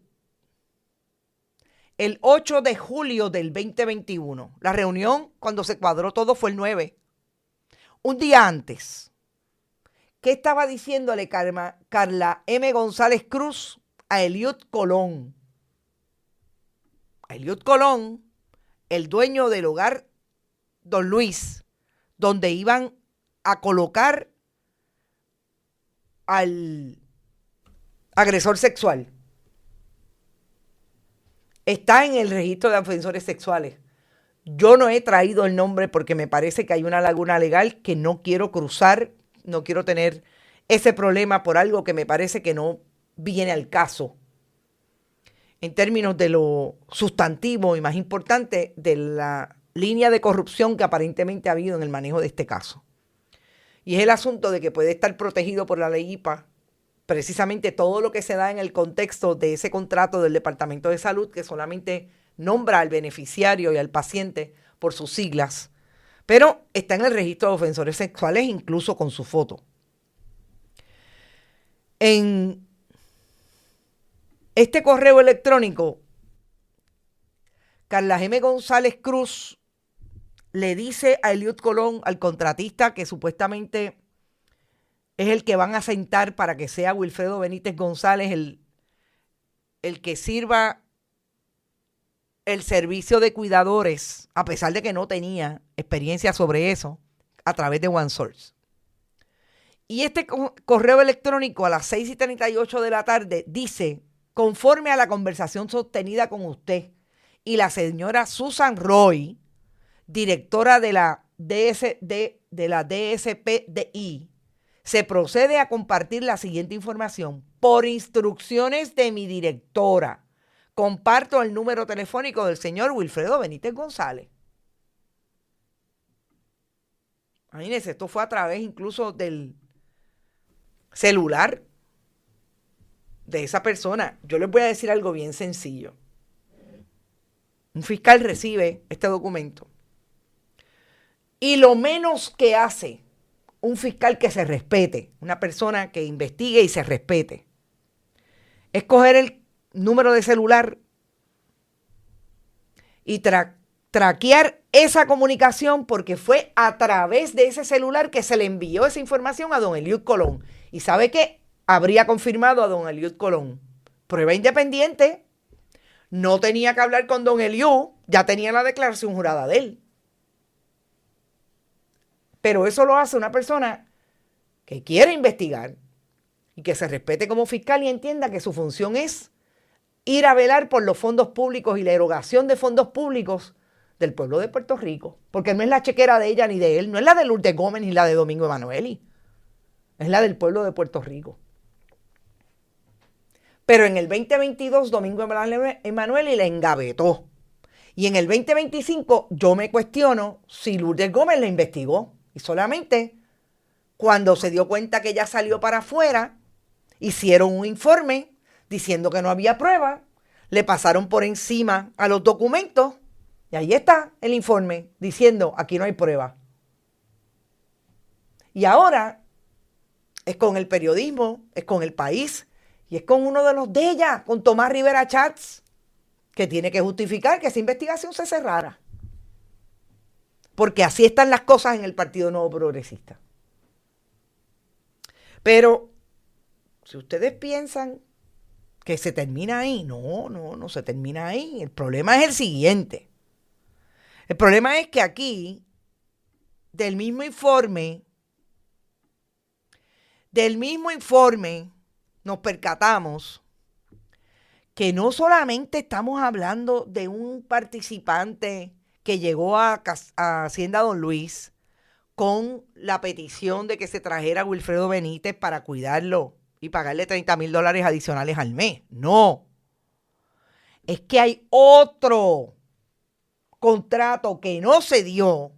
el 8 de julio del 2021. La reunión, cuando se cuadró todo, fue el 9. Un día antes. ¿Qué estaba diciéndole Carla M. González Cruz a Eliud Colón? A Eliud Colón, el dueño del hogar Don Luis, donde iban a colocar al agresor sexual. Está en el registro de ofensores sexuales. Yo no he traído el nombre porque me parece que hay una laguna legal que no quiero cruzar, no quiero tener ese problema por algo que me parece que no viene al caso. En términos de lo sustantivo y más importante, de la línea de corrupción que aparentemente ha habido en el manejo de este caso. Y es el asunto de que puede estar protegido por la ley IPA precisamente todo lo que se da en el contexto de ese contrato del Departamento de Salud, que solamente nombra al beneficiario y al paciente por sus siglas, pero está en el registro de ofensores sexuales incluso con su foto. En este correo electrónico, Carla G. González Cruz le dice a Eliud Colón, al contratista que supuestamente es el que van a sentar para que sea Wilfredo Benítez González el que sirva el servicio de cuidadores, a pesar de que no tenía experiencia sobre eso, a través de OneSource. Y este correo electrónico a las 6:38 de la tarde dice: conforme a la conversación sostenida con usted y la señora Susan Roy, directora de la DSPDI, se procede a compartir la siguiente información. Por instrucciones de mi directora, comparto el número telefónico del señor Wilfredo Benítez González. Imagínense, esto fue a través incluso del celular de esa persona. Yo les voy a decir algo bien sencillo. Un fiscal recibe este documento y lo menos que hace un fiscal que se respete, una persona que investigue y se respete, es coger el número de celular y traquear esa comunicación, porque fue a través de ese celular que se le envió esa información a don Eliud Colón. ¿Y sabe qué? Habría confirmado a don Eliud Colón. Prueba independiente. No tenía que hablar con don Eliud, ya tenía la declaración jurada de él. Pero eso lo hace una persona que quiere investigar y que se respete como fiscal y entienda que su función es ir a velar por los fondos públicos y la erogación de fondos públicos del pueblo de Puerto Rico. Porque no es la chequera de ella ni de él, no es la de Lourdes Gómez ni la de Domingo Emanueli, es la del pueblo de Puerto Rico. Pero en el 2022 Domingo Emanueli le engavetó. Y en el 2025 yo me cuestiono si Lourdes Gómez la investigó. Y solamente cuando se dio cuenta que ya salió para afuera, hicieron un informe diciendo que no había prueba, le pasaron por encima a los documentos y ahí está el informe diciendo aquí no hay prueba. Y ahora es con el periodismo, es con El País y es con uno de los de ella, con Tomás Rivera Chats, que tiene que justificar que esa investigación se cerrara. Porque así están las cosas en el Partido Nuevo Progresista. Pero si ustedes piensan que se termina ahí, no se termina ahí. El problema es el siguiente. El problema es que aquí, del mismo informe, nos percatamos que no solamente estamos hablando de un participante que llegó a Hacienda Don Luis con la petición de que se trajera Wilfredo Benítez para cuidarlo y pagarle $30,000 adicionales al mes. No. Es que hay otro contrato que no se dio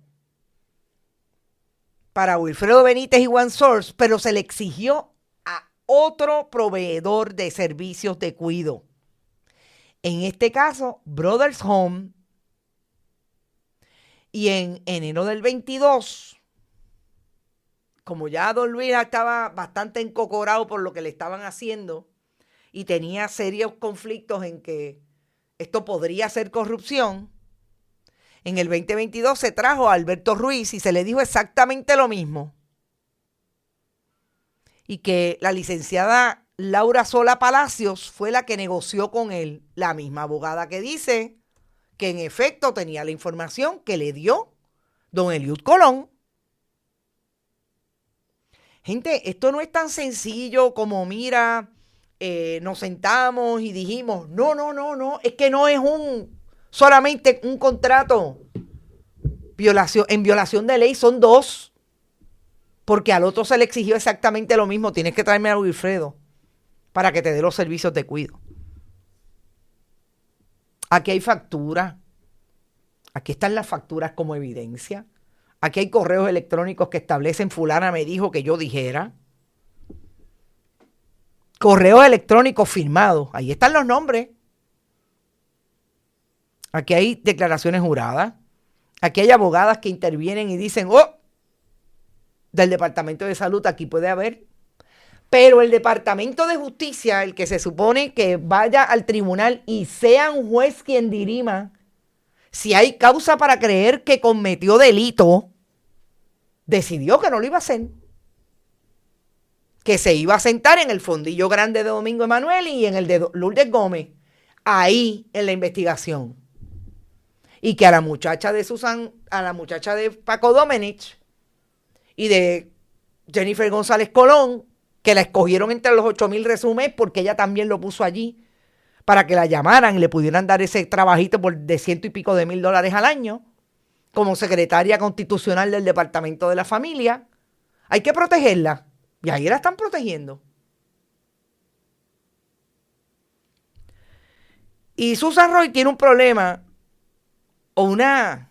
para Wilfredo Benítez y OneSource, pero se le exigió a otro proveedor de servicios de cuido. En este caso, Brothers Home. Y en enero del 22, como ya don Luis estaba bastante encocorado por lo que le estaban haciendo y tenía serios conflictos en que esto podría ser corrupción, en el 2022 se trajo a Alberto Ruiz y se le dijo exactamente lo mismo. Y que la licenciada Laura Sola Palacios fue la que negoció con él, la misma abogada que dice que en efecto tenía la información que le dio don Eliud Colón. Gente, esto no es tan sencillo como, mira, nos sentamos y dijimos, no, es que no es solamente un contrato en violación de ley, son dos, porque al otro se le exigió exactamente lo mismo, tienes que traerme a Wilfredo para que te dé los servicios de cuido. Aquí hay facturas. Aquí están las facturas como evidencia. Aquí hay correos electrónicos que establecen fulana me dijo que yo dijera. Correos electrónicos firmados. Ahí están los nombres. Aquí hay declaraciones juradas. Aquí hay abogadas que intervienen y dicen, del Departamento de Salud aquí puede haber. Pero el Departamento de Justicia, el que se supone que vaya al tribunal y sea un juez quien dirima si hay causa para creer que cometió delito, decidió que no lo iba a hacer. Que se iba a sentar en el fondillo grande de Domingo Emanuel y en el de Lourdes Gómez, ahí en la investigación. Y que a la muchacha de Paco Domenech y de Jennifer González Colón, que la escogieron entre los 8,000 resúmenes porque ella también lo puso allí para que la llamaran y le pudieran dar ese trabajito de $100 y pico de mil al año como secretaria constitucional del Departamento de la Familia. Hay que protegerla. Y ahí la están protegiendo. Y Susan Roy tiene un problema o una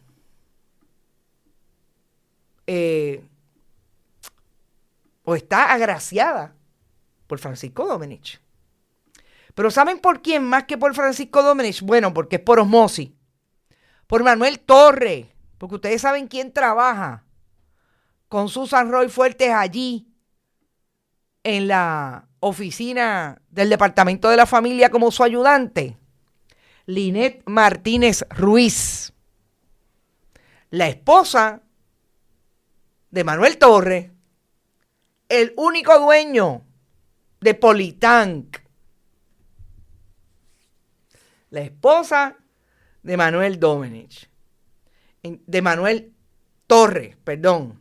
o está agraciada por Francisco Domenech. Pero ¿saben por quién más que por Francisco Domenech? Bueno, porque es por osmosis. Por Manuel Torres. Porque ustedes saben quién trabaja con Susan Roy Fuertes allí en la oficina del Departamento de la Familia como su ayudante. Linet Martínez Ruiz, la esposa de Manuel Torres, el único dueño de Politank. La esposa de Manuel Domenech, de Manuel Torres, perdón.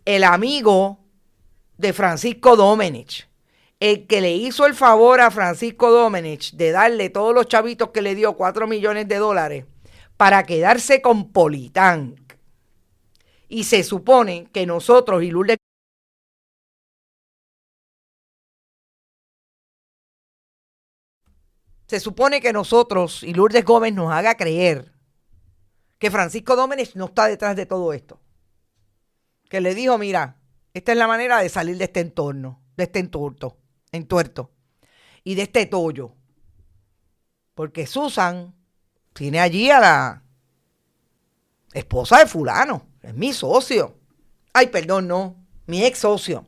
El amigo de Francisco Domenech, el que le hizo el favor a Francisco Domenech de darle todos los chavitos que le dio, $4 millones para quedarse con Politank. Y se supone que nosotros y Lourdes Gómez nos haga creer que Francisco Domenech no está detrás de todo esto. Que le dijo, mira, esta es la manera de salir de este entorno, de este entuerto y de este tollo. Porque Susan tiene allí a la esposa de fulano, es mi socio. Ay, perdón, no, mi ex socio.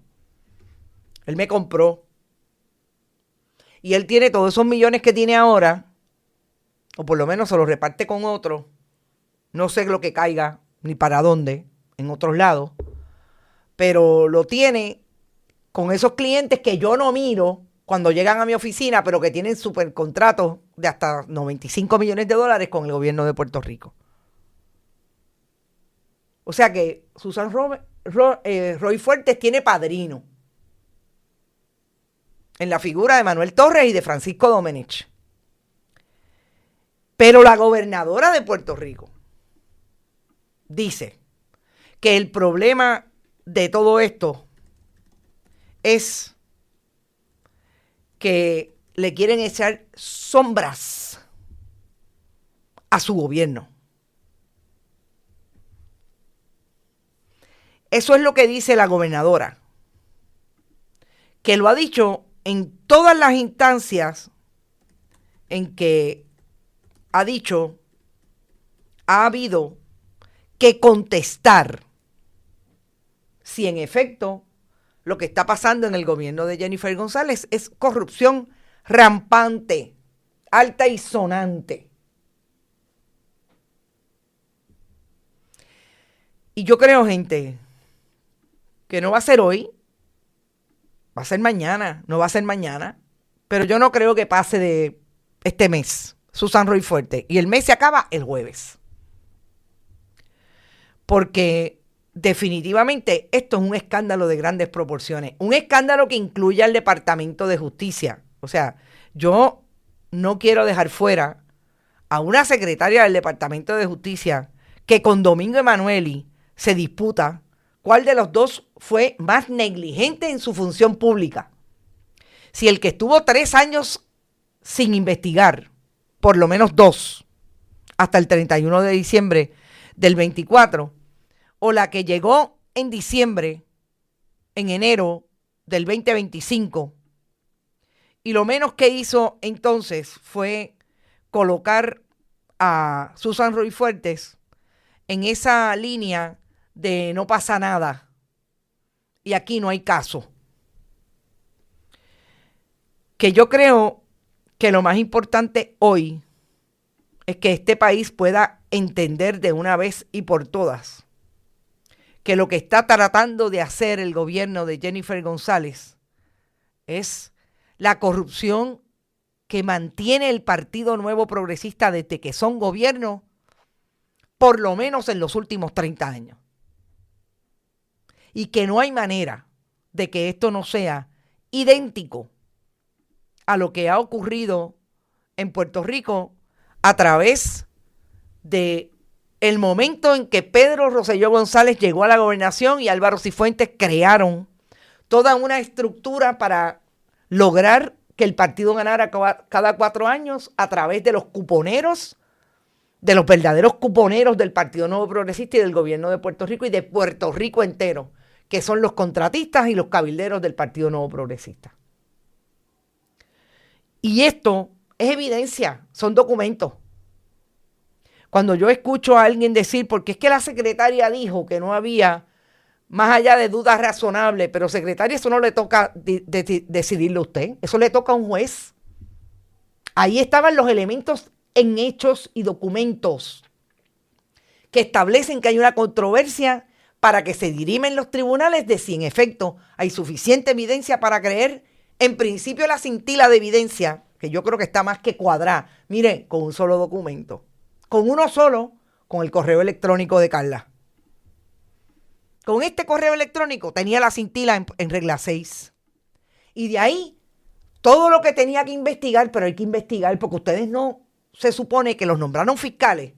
Él me compró. Y él tiene todos esos millones que tiene ahora, o por lo menos se los reparte con otro. No sé lo que caiga, ni para dónde, en otros lados. Pero lo tiene con esos clientes que yo no miro cuando llegan a mi oficina, pero que tienen supercontratos de hasta $95 millones con el gobierno de Puerto Rico. O sea que Susan Roy Fuertes tiene padrino en la figura de Manuel Torres y de Francisco Domenech. Pero la gobernadora de Puerto Rico dice que el problema de todo esto es que le quieren echar sombras a su gobierno. Eso es lo que dice la gobernadora, que lo ha dicho en todas las instancias en que ha habido que contestar si en efecto lo que está pasando en el gobierno de Jennifer González es corrupción rampante, alta y sonante. Y yo creo, gente, que no va a ser hoy, va a ser mañana, no va a ser mañana, pero yo no creo que pase de este mes, Susan Roy Fuertes, y el mes se acaba el jueves. Porque definitivamente esto es un escándalo de grandes proporciones, un escándalo que incluye al Departamento de Justicia. O sea, yo no quiero dejar fuera a una secretaria del Departamento de Justicia que con Domingo Emanueli se disputa cuál de los dos fue más negligente en su función pública. Si el que estuvo 3 años sin investigar, por lo menos 2, hasta el 31 de diciembre del 24, o la que llegó en diciembre, en enero del 2025, y lo menos que hizo entonces fue colocar a Susan Roy Fuertes en esa línea de no pasa nada y aquí no hay caso. que yo creo que lo más importante hoy es que este país pueda entender de una vez y por todas que lo que está tratando de hacer el gobierno de Jennifer González es la corrupción que mantiene el Partido Nuevo Progresista desde que son gobierno, por lo menos en los últimos 30 años. Y que no hay manera de que esto no sea idéntico a lo que ha ocurrido en Puerto Rico a través de el momento en que Pedro Rosselló González llegó a la gobernación y Álvaro Cifuentes crearon toda una estructura para lograr que el partido ganara cada 4 años a través de los cuponeros, de los verdaderos cuponeros del Partido Nuevo Progresista y del gobierno de Puerto Rico y de Puerto Rico entero, que son los contratistas y los cabilderos del Partido Nuevo Progresista. Y esto es evidencia, son documentos. Cuando yo escucho a alguien decir, porque es que la secretaria dijo que no había, más allá de dudas razonables, pero secretaria, eso no le toca decidirlo a usted, eso le toca a un juez. Ahí estaban los elementos en hechos y documentos que establecen que hay una controversia para que se dirimen los tribunales de si en efecto hay suficiente evidencia para creer, en principio, la cintila de evidencia, que yo creo que está más que cuadrada, mire, con un solo documento, con uno solo, con el correo electrónico de Carla. Con este correo electrónico tenía la cintila en regla 6. Y de ahí, todo lo que tenía que investigar, pero hay que investigar porque ustedes no se supone que los nombraron fiscales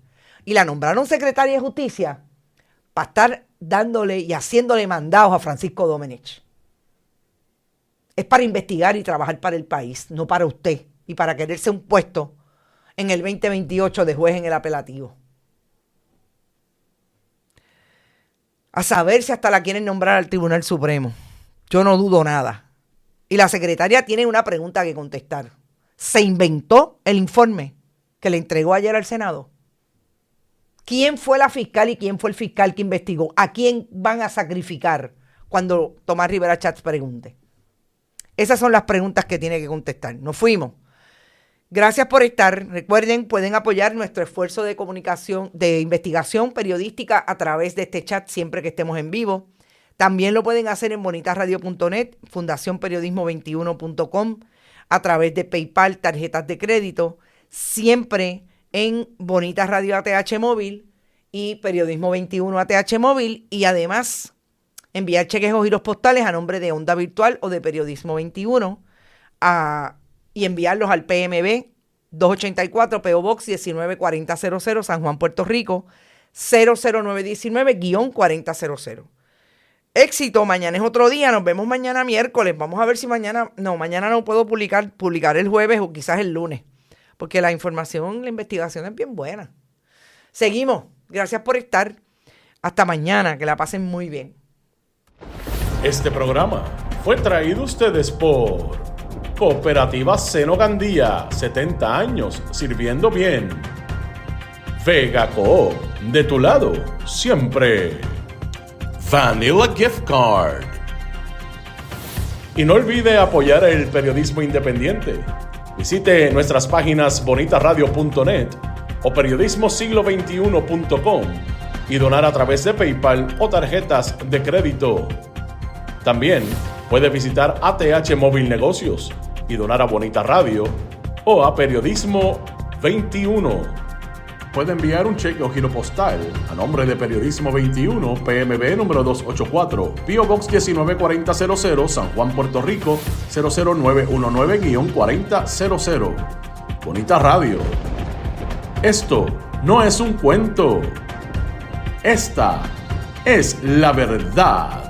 y la nombraron secretaria de justicia para estar dándole y haciéndole mandados a Francisco Domenech. Es para investigar y trabajar para el país, no para usted y para quererse un puesto en el 2028 de juez en el apelativo. A saber si hasta la quieren nombrar al Tribunal Supremo. Yo no dudo nada. Y la secretaria tiene una pregunta que contestar. ¿Se inventó el informe que le entregó ayer al Senado? ¿Quién fue la fiscal y quién fue el fiscal que investigó? ¿A quién van a sacrificar cuando Tomás Rivera Schatz pregunte? Esas son las preguntas que tiene que contestar. Nos fuimos. Gracias por estar. Recuerden, pueden apoyar nuestro esfuerzo de comunicación, de investigación periodística a través de este chat siempre que estemos en vivo. También lo pueden hacer en bonitasradio.net, fundacionperiodismo21.com, a través de PayPal, tarjetas de crédito, siempre en Bonitas Radio ATH Móvil y Periodismo 21 ATH Móvil, y además enviar cheques o giros postales a nombre de Onda Virtual o de Periodismo 21 y enviarlos al PMB 284 PO Box 194000 San Juan, Puerto Rico 00919-4000. Éxito, mañana es otro día, nos vemos mañana miércoles. Vamos a ver si mañana no puedo publicar el jueves o quizás el lunes, porque la información, la investigación es bien buena. Seguimos, gracias por estar. Hasta mañana, que la pasen muy bien. Este programa fue traído a ustedes por Cooperativa Seno Gandía, 70 años sirviendo bien. Vega Coop, de tu lado, siempre. Vanilla Gift Card. Y no olvide apoyar el periodismo independiente. Visite nuestras páginas bonitasradio.net o periodismosiglo21.com y donar a través de PayPal o tarjetas de crédito. También puede visitar ATH Móvil Negocios y donar a Bonita Radio o a Periodismo 21. Puede enviar un cheque o giro postal a nombre de Periodismo 21, PMB número 284, PO Box 194000, San Juan, Puerto Rico 00919-4000. Bonita Radio. Esto no es un cuento. Esta es la verdad.